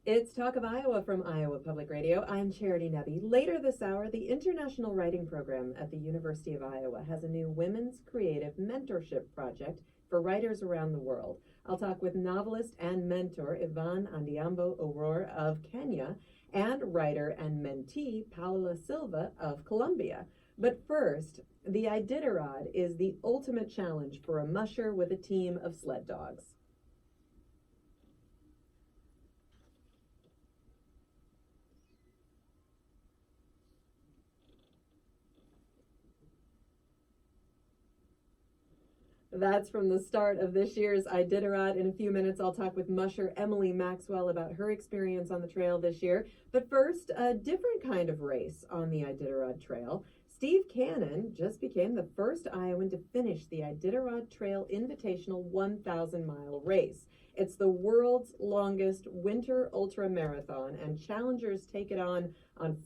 It's Talk of Iowa from Iowa Public Radio. I'm Charity Nebbe. Later this hour, the International Writing Program at the University of Iowa has a new women's creative mentorship project for writers around the world. I'll talk with novelist and mentor Yvonne Andiambo Aurora of Kenya and writer and mentee Paula Silva of Colombia. But first, the Iditarod is the ultimate challenge for a musher with a team of sled dogs. That's from the start of this year's Iditarod. In a few minutes, I'll talk with musher Emily Maxwell about her experience on the trail this year. But first, a different kind of race on the Iditarod Trail. Steve Cannon just became the first Iowan to finish the Iditarod Trail Invitational 1,000-mile race. It's the world's longest winter ultra marathon, and challengers take it on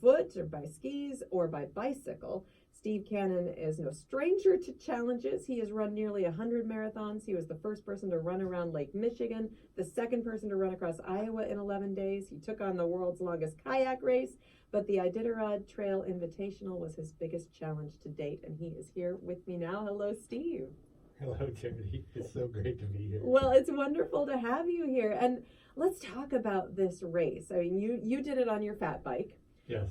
foot or by skis or by bicycle. Steve Cannon is no stranger to challenges. He has run nearly 100 marathons. He was the first person to run around Lake Michigan, the second person to run across Iowa in 11 days. He took on the world's longest kayak race, but the Iditarod Trail Invitational was his biggest challenge to date, and he is here with me now. Hello, Steve. Hello, Charity. It's so great to be here. Well, it's wonderful to have you here. And let's talk about this race. I mean, you did it on your fat bike. Yes.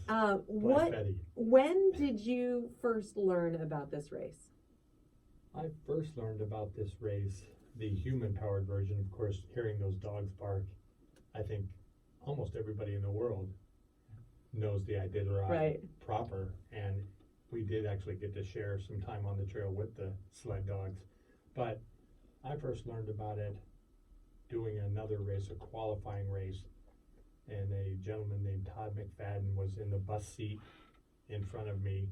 When did you first learn about this race? I first learned about this race, the human-powered version, of course, hearing those dogs bark. I think almost everybody in the world knows the Iditarod proper, and we did actually get to share some time on the trail with the sled dogs. But I first learned about it doing another race, a qualifying race, and a gentleman named Todd McFadden was in the bus seat in front of me,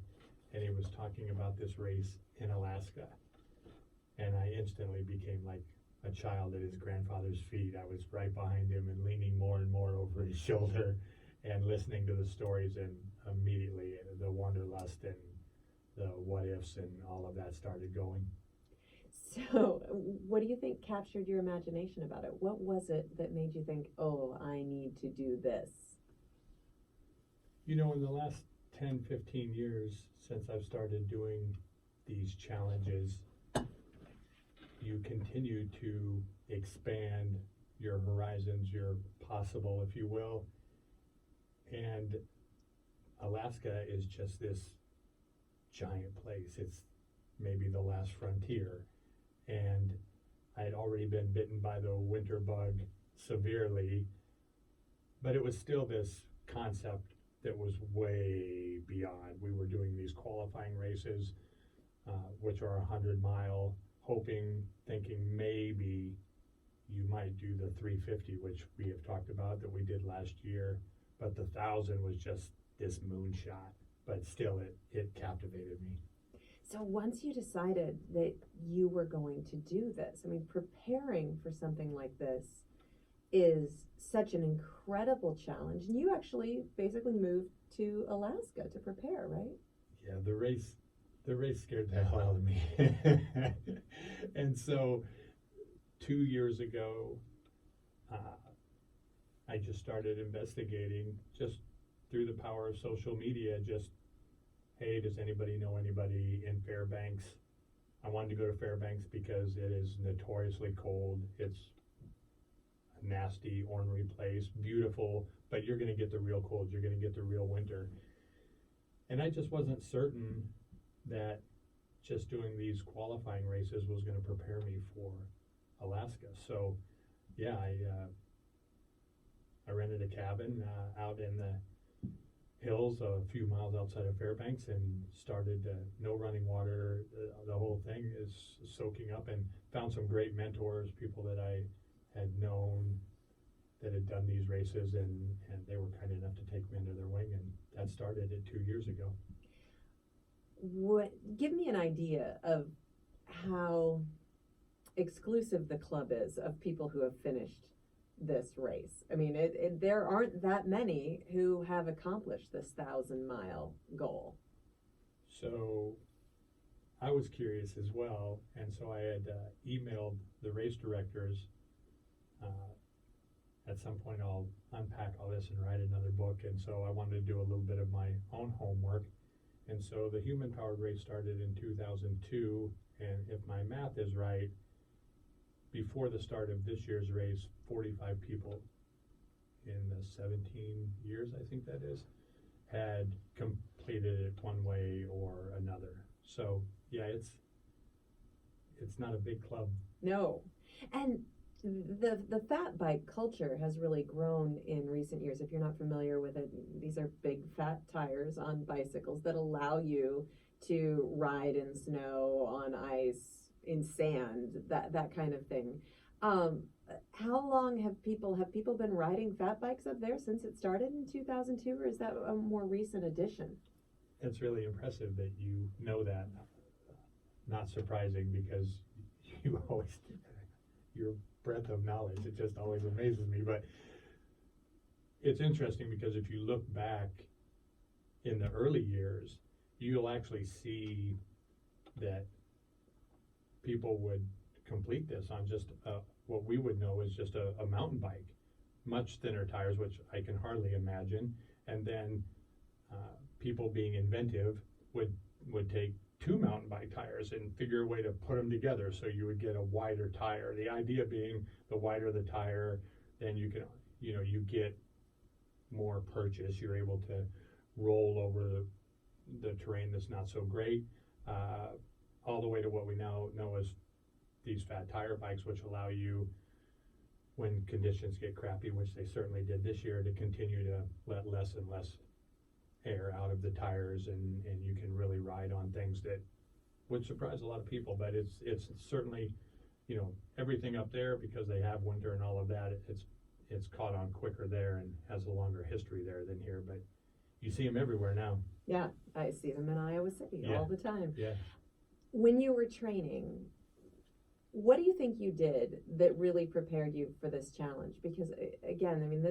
and he was talking about this race in Alaska. And I instantly became like a child at his grandfather's feet. I was right behind him and leaning more and more over his shoulder and listening to the stories, and immediately the wanderlust and the what ifs and all of that started going. So, what do you think captured your imagination about it? What was it that made you think, oh, I need to do this? You know, in the last 10, 15 years since I've started doing these challenges, you continue to expand your horizons, your possible, if you will. And Alaska is just this giant place. It's maybe the last frontier. And I had already been bitten by the winter bug severely, but it was still this concept that was way beyond. We were doing these qualifying races, which are 100-mile, thinking maybe you might do the 350, which we have talked about that we did last year, but the 1,000 was just this moonshot, but still it captivated me. So once you decided that you were going to do this, I mean, preparing for something like this is such an incredible challenge. And you actually basically moved to Alaska to prepare, right? Yeah, the race scared the hell out of me. And so 2 years ago, I just started investigating just through the power of social media, just, hey, does anybody know anybody in Fairbanks? I wanted to go to Fairbanks because it is notoriously cold. It's a nasty, ornery place, beautiful, but you're going to get the real cold. You're going to get the real winter. And I just wasn't certain that just doing these qualifying races was going to prepare me for Alaska. So, yeah, I rented a cabin out in the hills a few miles outside of Fairbanks and started no running water. The whole thing is soaking up, and found some great mentors, people that I had known that had done these races, and they were kind enough to take me under their wing, and that started it 2 years ago. Give me an idea of how exclusive the club is of people who have finished this race. I mean, there aren't that many who have accomplished this 1,000-mile goal. So I was curious as well, and so I had emailed the race directors. At some point I'll unpack all this and write another book, and so I wanted to do a little bit of my own homework. And so the human powered race started in 2002, and if my math is right, before the start of this year's race, 45 people in the 17 years, I think that is, had completed it one way or another. So yeah, it's not a big club. No. And the fat bike culture has really grown in recent years. If you're not familiar with it, these are big fat tires on bicycles that allow you to ride in snow, on ice, in sand, that kind of thing. How long have people been riding fat bikes up there since it started in 2002, or is that a more recent addition? It's really impressive that you know that. Not surprising, because you always, your breadth of knowledge, it just always amazes me. But it's interesting because if you look back in the early years, you'll actually see that people would complete this on just what we would know is just a mountain bike, much thinner tires, which I can hardly imagine. And then people being inventive would take two mountain bike tires and figure a way to put them together so you would get a wider tire. The idea being the wider the tire, then you can, you get more purchase. You're able to roll over the terrain that's not so great, all the way to what we now know as these fat tire bikes, which allow you, when conditions get crappy, which they certainly did this year, to continue to let less and less air out of the tires, and you can really ride on things that would surprise a lot of people. But it's certainly, everything up there, because they have winter and all of that, it's caught on quicker there and has a longer history there than here. But you see them everywhere now. Yeah, I see them in Iowa City all the time. Yeah. When you were training, what do you think you did that really prepared you for this challenge? Because again, I mean,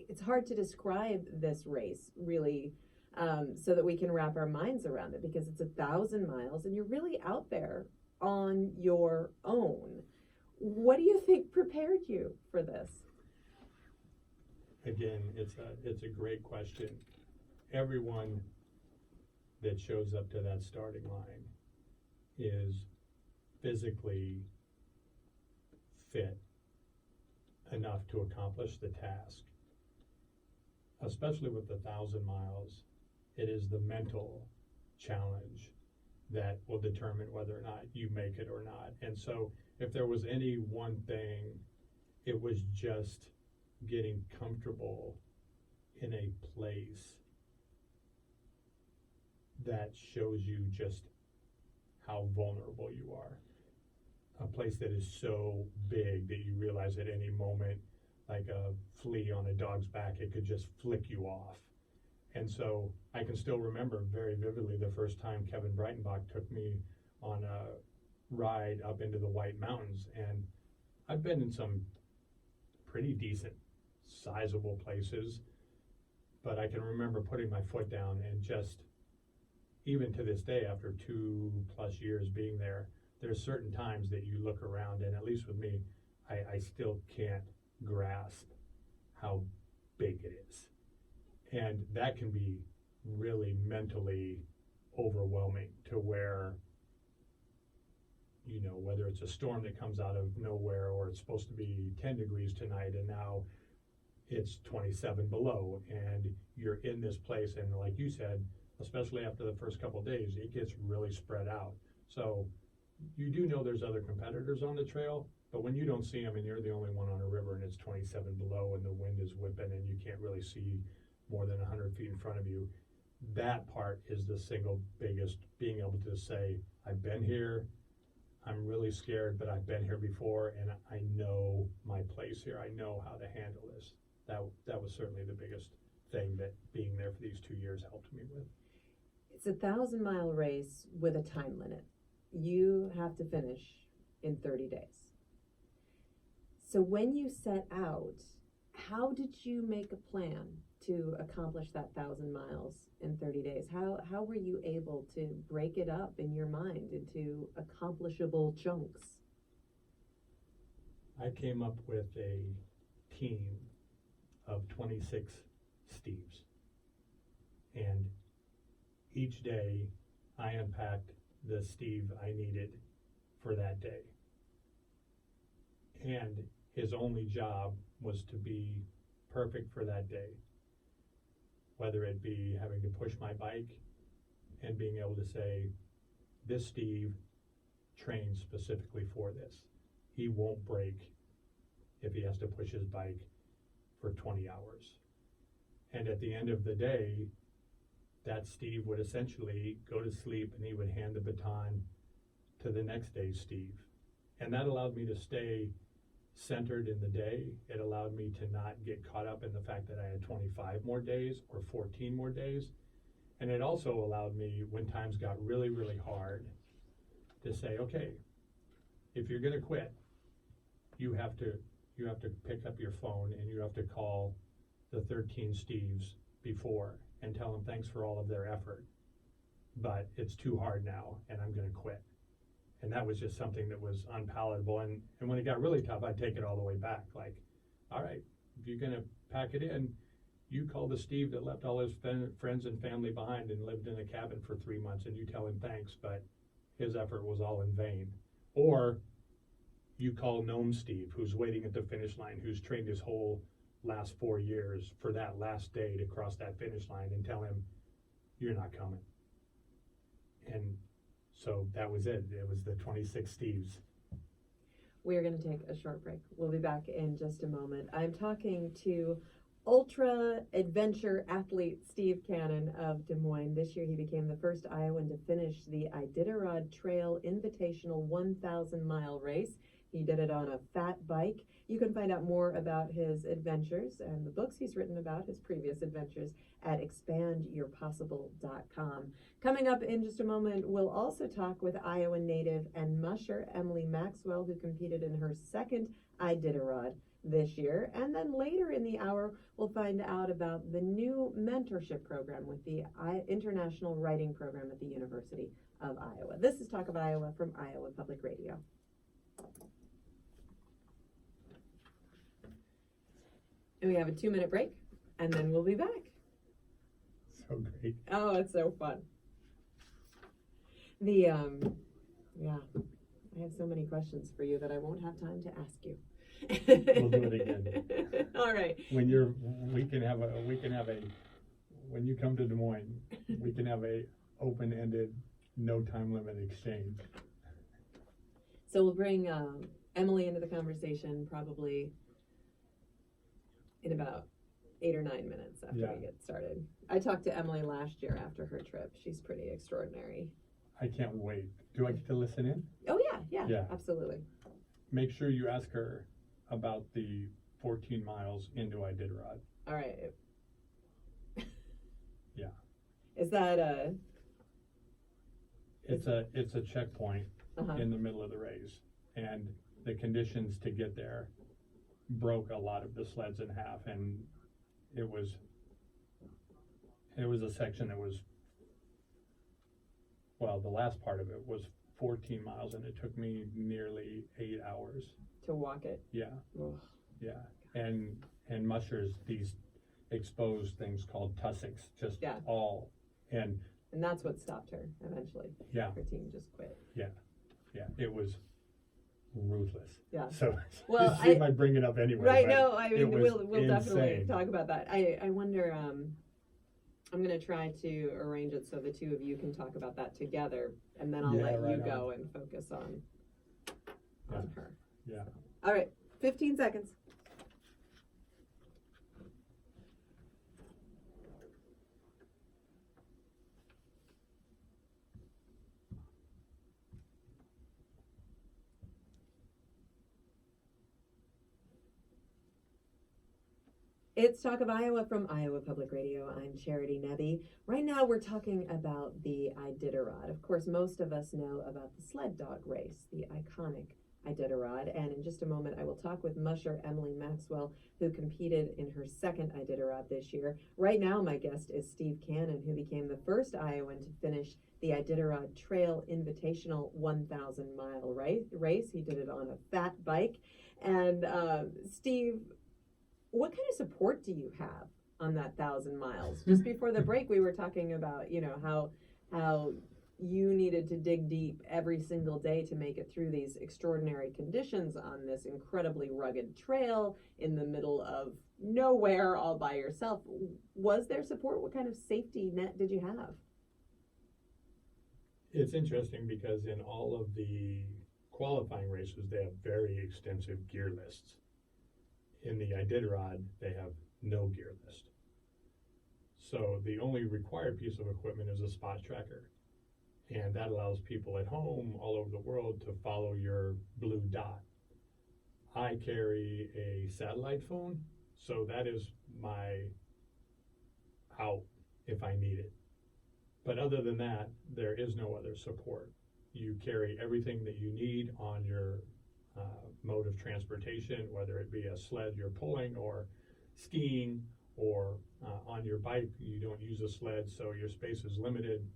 it's hard to describe this race really, so that we can wrap our minds around it, because it's 1,000 miles and you're really out there on your own. What do you think prepared you for this? Again, it's a great question. Everyone that shows up to that starting line is physically fit enough to accomplish the task. Especially with the 1,000 miles, it is the mental challenge that will determine whether or not you make it or not. And so if there was any one thing, it was just getting comfortable in a place that shows you just how vulnerable you are. A place that is so big that you realize at any moment, like a flea on a dog's back, it could just flick you off. And so I can still remember very vividly the first time Kevin Breitenbach took me on a ride up into the White Mountains. And I've been in some pretty decent, sizable places, but I can remember putting my foot down and just, even to this day, after 2+ years being there, there's certain times that you look around, and at least with me, I still can't grasp how big it is. And that can be really mentally overwhelming, to where, whether it's a storm that comes out of nowhere, or it's supposed to be 10 degrees tonight and now it's 27 below, and you're in this place, and like you said, especially after the first couple of days, it gets really spread out. So you do know there's other competitors on the trail, but when you don't see them and you're the only one on a river and it's 27 below and the wind is whipping and you can't really see more than 100 feet in front of you, that part is the single biggest, being able to say, I've been here, I'm really scared, but I've been here before and I know my place here. I know how to handle this. That was certainly the biggest thing that being there for these 2 years helped me with. It's a 1,000-mile race with a time limit. You have to finish in 30 days. So when you set out, how did you make a plan to accomplish that 1,000 miles in 30 days? How were you able to break it up in your mind into accomplishable chunks? I came up with a team of 26 Steves. And each day I unpacked the Steve I needed for that day. And his only job was to be perfect for that day. Whether it be having to push my bike and being able to say, this Steve trained specifically for this. He won't break if he has to push his bike for 20 hours. And at the end of the day, that Steve would essentially go to sleep and he would hand the baton to the next day's Steve. And that allowed me to stay centered in the day. It allowed me to not get caught up in the fact that I had 25 more days or 14 more days. And it also allowed me, when times got really, really hard, to say, okay, if you're gonna quit, you have to pick up your phone and you have to call the 13 Steves before and tell them thanks for all of their effort, but it's too hard now and I'm gonna quit. And that was just something that was unpalatable. And when it got really tough, I'd take it all the way back. Like, all right, if you're gonna pack it in, you call the Steve that left all his friends and family behind and lived in a cabin for 3 months, and you tell him thanks, but his effort was all in vain. Or you call Gnome Steve, who's waiting at the finish line, who's trained his whole last 4 years for that last day to cross that finish line, and tell him, you're not coming. And so that was it. It was the 26 Steves. We're going to take a short break. We'll be back in just a moment. I'm talking to ultra adventure athlete Steve Cannon of Des Moines. This year he became the first Iowan to finish the Iditarod Trail Invitational 1,000-mile race. He did it on a fat bike. You can find out more about his adventures and the books he's written about his previous adventures at expandyourpossible.com. Coming up in just a moment, we'll also talk with Iowa native and musher Emily Maxwell, who competed in her second Iditarod this year. And then later in the hour, we'll find out about the new mentorship program with the International Writing Program at the University of Iowa. This is Talk of Iowa from Iowa Public Radio. And we have a 2-minute break, and then we'll be back. So great. Oh, it's so fun. Yeah, I have so many questions for you that I won't have time to ask you. We'll do it again. All right. When you come to Des Moines, we can have a open-ended, no time limit exchange. So we'll bring Emily into the conversation probably in about 8 or 9 minutes after we get started. I talked to Emily last year after her trip. She's pretty extraordinary. I can't wait. Do I get to listen in? Oh yeah, absolutely. Make sure you ask her about the 14 miles into Iditarod. All right. Yeah. Is that It's a checkpoint in the middle of the race, and the conditions to get there broke a lot of the sleds in half, and it was a section that was, well, the last part of it was 14 miles, and it took me nearly 8 hours to walk it. Yeah. Ugh. Yeah. And mushers, these exposed things called tussocks, just all, and that's what stopped her eventually. Yeah. Her team just quit. Yeah. It was ruthless. Yeah. So well, she might bring it up anyway. Right. No, I mean we'll insane. definitely talk about that. I wonder. I'm gonna try to arrange it so the two of you can talk about that together, and then I'll let you go and focus on her. Yeah. All right. 15 seconds. It's Talk of Iowa from Iowa Public Radio. I'm Charity Nebbe. Right now we're talking about the Iditarod. Of course, most of us know about the sled dog race, the iconic Iditarod. And in just a moment, I will talk with musher Emily Maxwell, who competed in her second Iditarod this year. Right now, my guest is Steve Cannon, who became the first Iowan to finish the Iditarod Trail Invitational 1,000-mile race. He did it on a fat bike. And Steve, What kind of support do you have on that 1,000 miles? Just before the break, we were talking about, you know, how you needed to dig deep every single day to make it through these extraordinary conditions on this incredibly rugged trail in the middle of nowhere all by yourself. Was there support? What kind of safety net did you have? It's interesting because in all of the qualifying races, they have very extensive gear lists. In the Iditarod, they have no gear list. So the only required piece of equipment is a spot tracker. And that allows people at home all over the world to follow your blue dot. I carry a satellite phone, so that is my out if I need it. But other than that, there is no other support. You carry everything that you need on your mode of transportation, whether it be a sled you're pulling or skiing or on your bike. You don't use a sled, so your space is limited,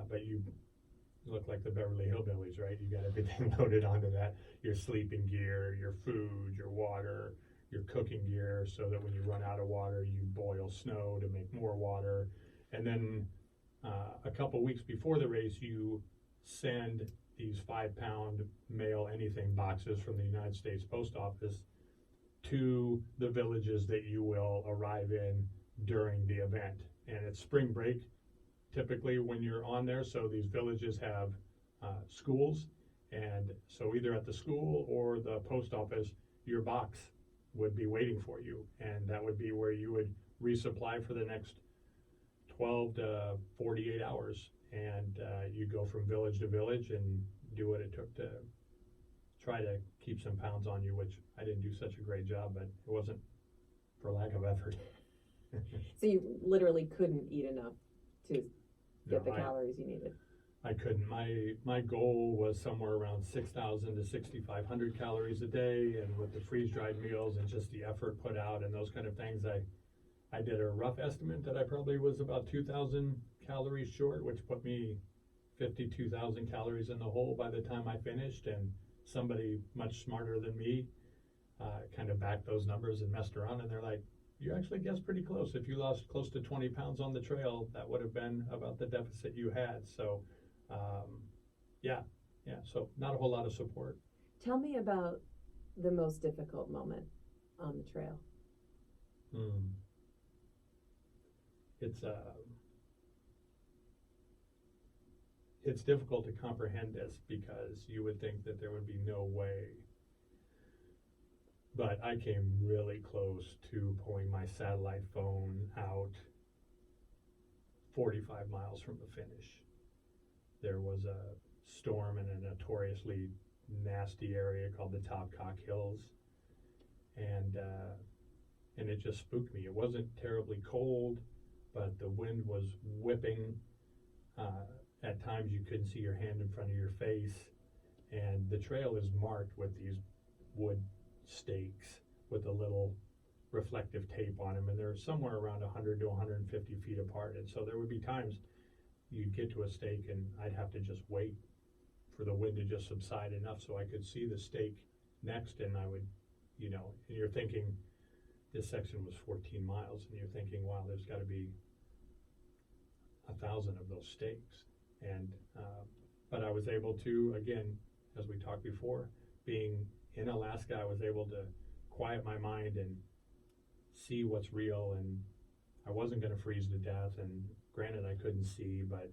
but you look like the Beverly Hillbillies, right? You got everything loaded onto that, your sleeping gear, your food, your water, your cooking gear, so that when you run out of water, you boil snow to make more water. And then a couple weeks before the race, you send these 5-pound mail anything boxes from the United States Post Office to the villages that you will arrive in during the event. And it's spring break typically when you're on there, so these villages have schools, and so either at the school or the post office, your box would be waiting for you, and that would be where you would resupply for the next 12 to 48 hours, and you go from village to village and do what it took to try to keep some pounds on you, which I didn't do such a great job, but it wasn't for lack of effort. So you literally couldn't eat enough to get the No, calories you needed. I couldn't. My goal was somewhere around 6,000 to 6,500 calories a day, and with the freeze-dried meals and just the effort put out and those kind of things, I did a rough estimate that I probably was about 2,000 calories short, which put me 52,000 calories in the hole by the time I finished. And somebody much smarter than me kind of backed those numbers and messed around, and they're like, you actually guessed pretty close. If you lost close to 20 pounds on the trail, that would have been about the deficit you had. So yeah, so not a whole lot of support. Tell me about the most difficult moment on the trail. It's difficult to comprehend this because you would think that there would be no way, but I came really close to pulling my satellite phone out 45 miles from the finish. There was a storm in a notoriously nasty area called the Topcock Hills, and it just spooked me. It wasn't terribly cold, but the wind was whipping. At times you couldn't see your hand in front of your face, and the trail is marked with these wood stakes with a little reflective tape on them, and they're somewhere around 100 to 150 feet apart. And so there would be times you'd get to a stake and I'd have to just wait for the wind to just subside enough so I could see the stake next, and I would, and you're thinking this section was 14 miles, and you're thinking, wow, there's got to be 1,000 of those stakes. And but I was able to, again, as we talked before, being in Alaska, I was able to quiet my mind and see what's real, and I wasn't going to freeze to death. And granted, I couldn't see, but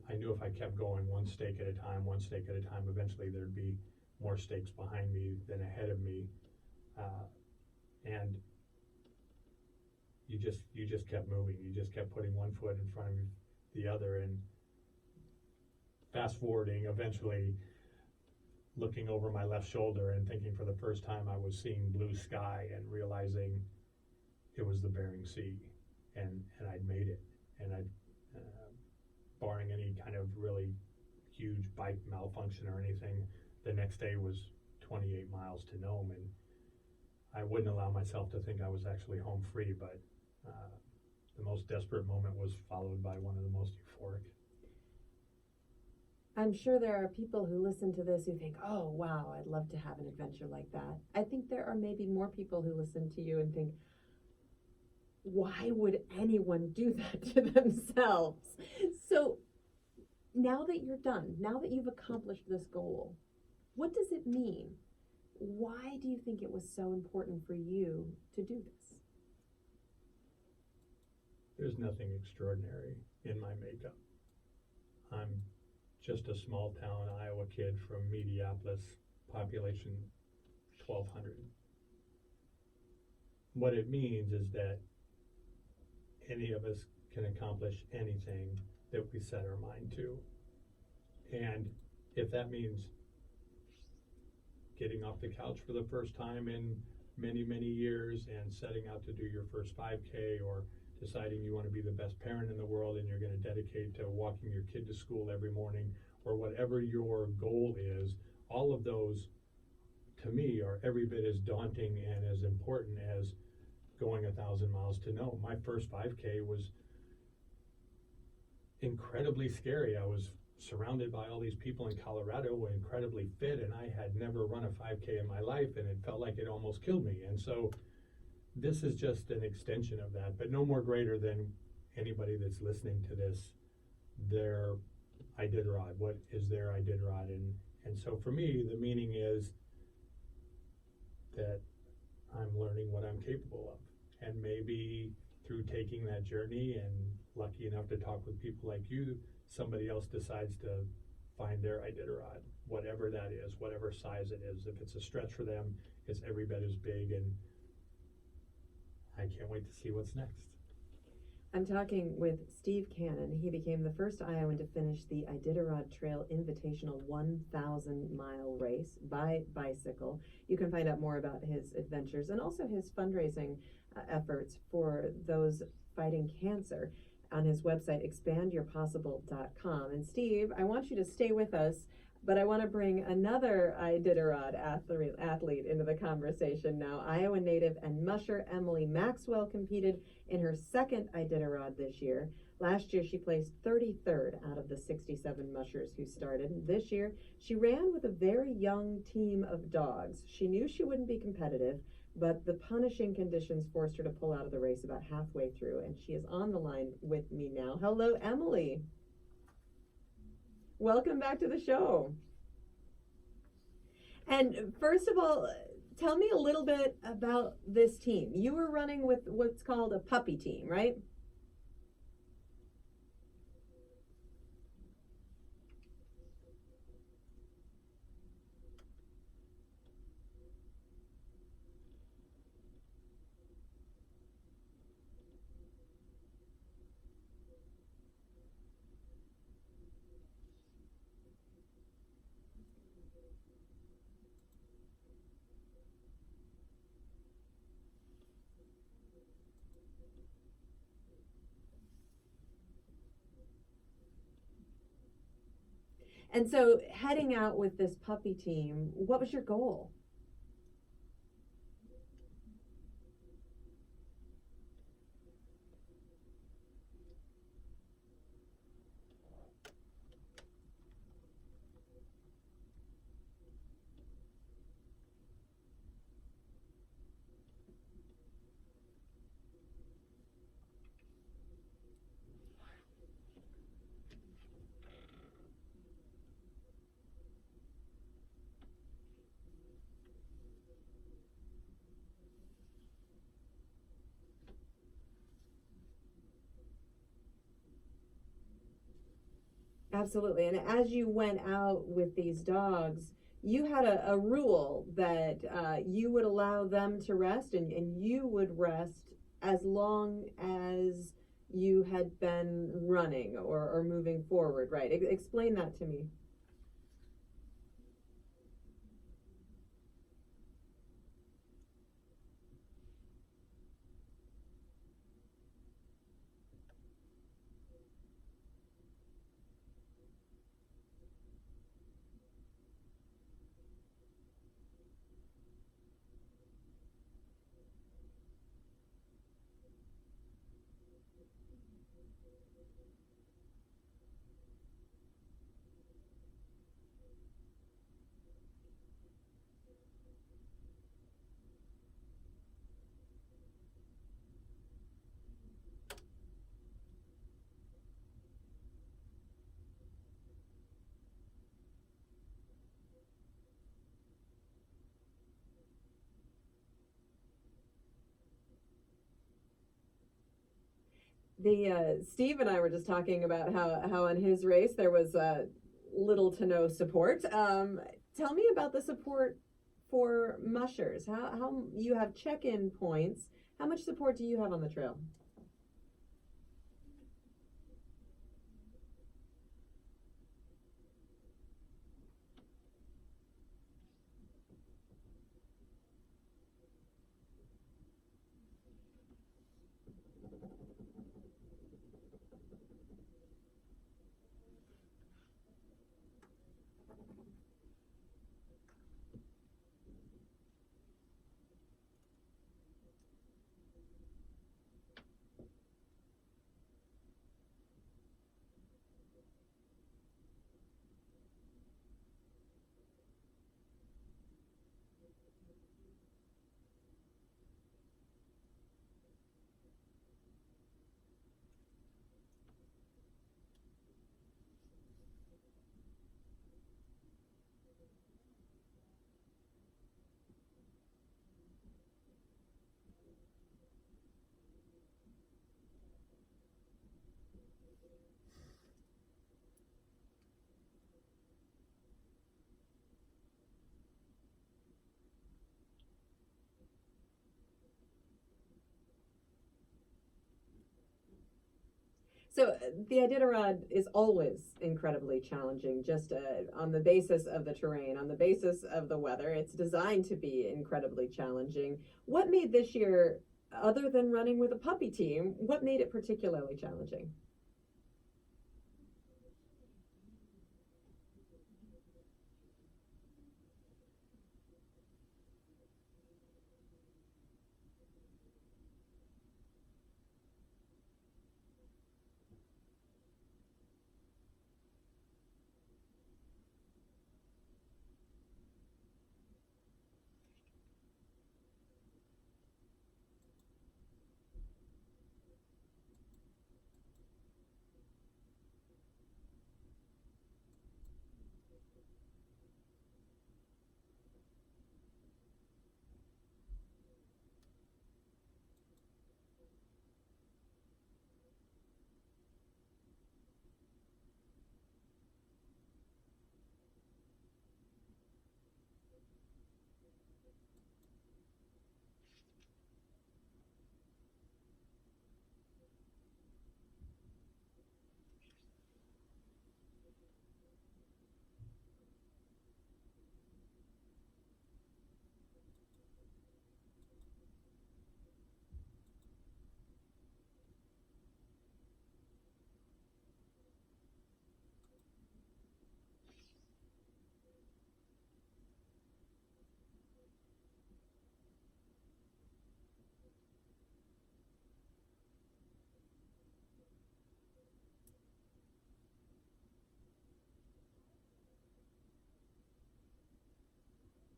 I knew if I kept going one stake at a time, eventually there'd be more stakes behind me than ahead of me, and you just kept moving. You just kept putting one foot in front of the other, and fast forwarding, eventually looking over my left shoulder and thinking for the first time I was seeing blue sky, and realizing it was the Bering Sea, and I'd made it. And I'd, barring any kind of really huge bike malfunction or anything, the next day was 28 miles to Nome, and I wouldn't allow myself to think I was actually home free, but the most desperate moment was followed by one of the most euphoric. I'm sure there are people who listen to this who think, oh, wow, I'd love to have an adventure like that. I think there are maybe more people who listen to you and think, why would anyone do that to themselves? So now that you're done, now that you've accomplished this goal, what does it mean? Why do you think it was so important for you to do this? There's nothing extraordinary in my makeup. I'm just a small town Iowa kid from Mediapolis, population 1,200. What it means is that any of us can accomplish anything that we set our mind to. And if that means getting off the couch for the first time in many, many years and setting out to do your first 5K, or deciding you want to be the best parent in the world and you're going to dedicate to walking your kid to school every morning, or whatever your goal is, all of those to me are every bit as daunting and as important as going 1,000 miles to know. My first 5K was incredibly scary. I was surrounded by all these people in Colorado who were incredibly fit, and I had never run a 5K in my life, and it felt like it almost killed me. And so this is just an extension of that, but no more greater than anybody that's listening to this, their Iditarod. What is their Iditarod? And so for me, the meaning is that I'm learning what I'm capable of. And maybe through taking that journey and lucky enough to talk with people like you, somebody else decides to find their Iditarod, whatever that is, whatever size it is. If it's a stretch for them, it's every bit as big, and I can't wait to see what's next. I'm talking with Steve Cannon. He became the first Iowan to finish the Iditarod Trail Invitational 1,000-mile race by bicycle. You can find out more about his adventures and also his fundraising efforts for those fighting cancer on his website, expandyourpossible.com. And Steve, I want you to stay with us, but I want to bring another Iditarod athlete into the conversation now. Iowa native and musher Emily Maxwell competed in her second Iditarod this year. Last year, she placed 33rd out of the 67 mushers who started. This year, she ran with a very young team of dogs. She knew she wouldn't be competitive, but the punishing conditions forced her to pull out of the race about halfway through, and she is on the line with me now. Hello, Emily. Welcome back to the show. And first of all, tell me a little bit about this team. You were running with what's called a puppy team, right? And so heading out with this puppy team, what was your goal? Absolutely. And as you went out with these dogs, you had a rule that you would allow them to rest, and you would rest as long as you had been running or moving forward, right? Explain that to me. Steve and I were just talking about how in his race there was little to no support. Tell me about the support for mushers. How you have check-in points. How much support do you have on the trail? So the Iditarod is always incredibly challenging, just on the basis of the terrain, on the basis of the weather. It's designed to be incredibly challenging. What made this year, other than running with a puppy team, what made it particularly challenging?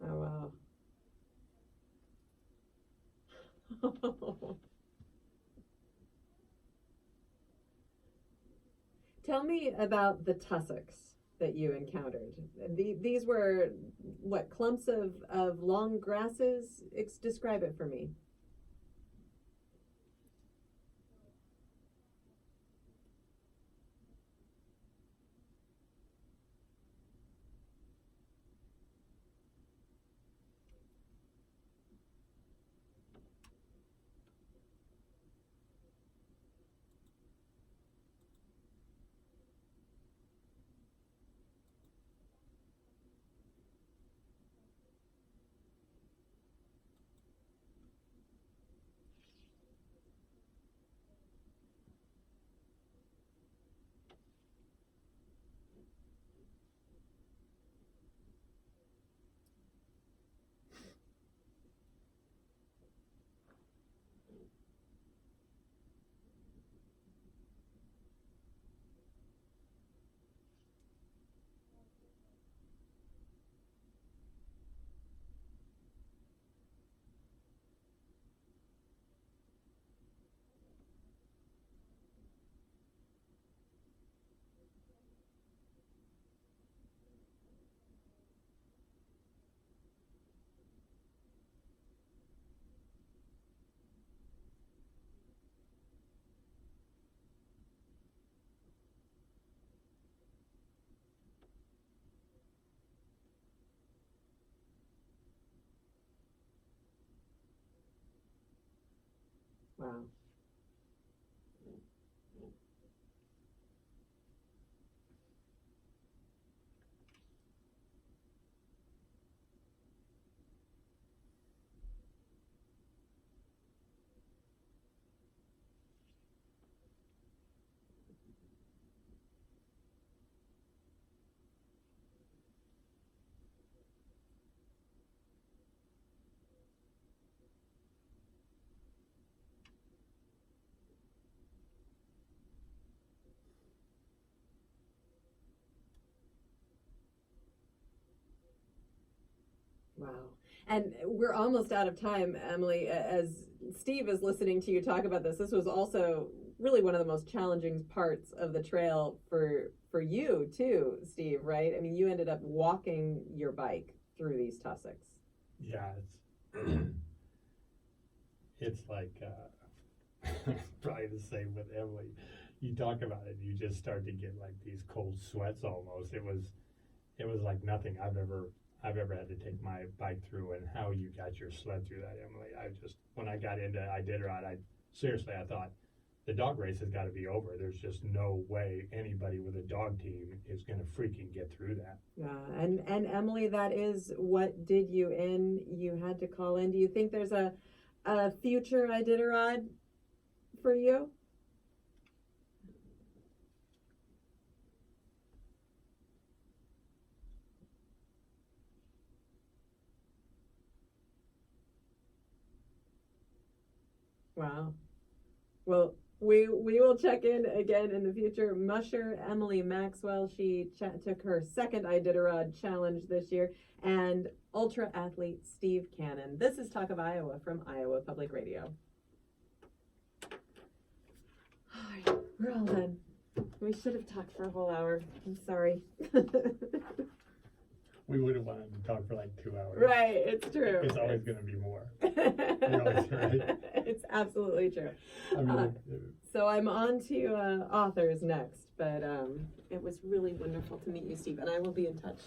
Oh, wow. Tell me about the tussocks that you encountered. These were what, clumps of long grasses? Describe it for me. Wow. Wow. And we're almost out of time, Emily. As Steve is listening to you talk about this was also really one of the most challenging parts of the trail for you too, Steve, right? I mean, you ended up walking your bike through these tussocks. Yeah, it's like probably the same with Emily. You talk about it, you just start to get like these cold sweats almost. It was like nothing I've ever had to take my bike through. And how you got your sled through that, Emily, when I got into Iditarod, I thought the dog race has got to be over. There's just no way anybody with a dog team is going to freaking get through that. Yeah, and Emily, that is what did you in. You had to call in. Do you think there's a future Iditarod for you? Wow. Well, we will check in again in the future. Musher Emily Maxwell, she took her second Iditarod challenge this year, and ultra athlete Steve Cannon. This is Talk of Iowa from Iowa Public Radio. All right, we're all done. We should have talked for a whole hour. I'm sorry. We would have wanted to talk for like 2 hours. Right, it's true. It's always going to be more. Right? It's absolutely true. I mean, So I'm on to authors next, but it was really wonderful to meet you, Steve, and I will be in touch.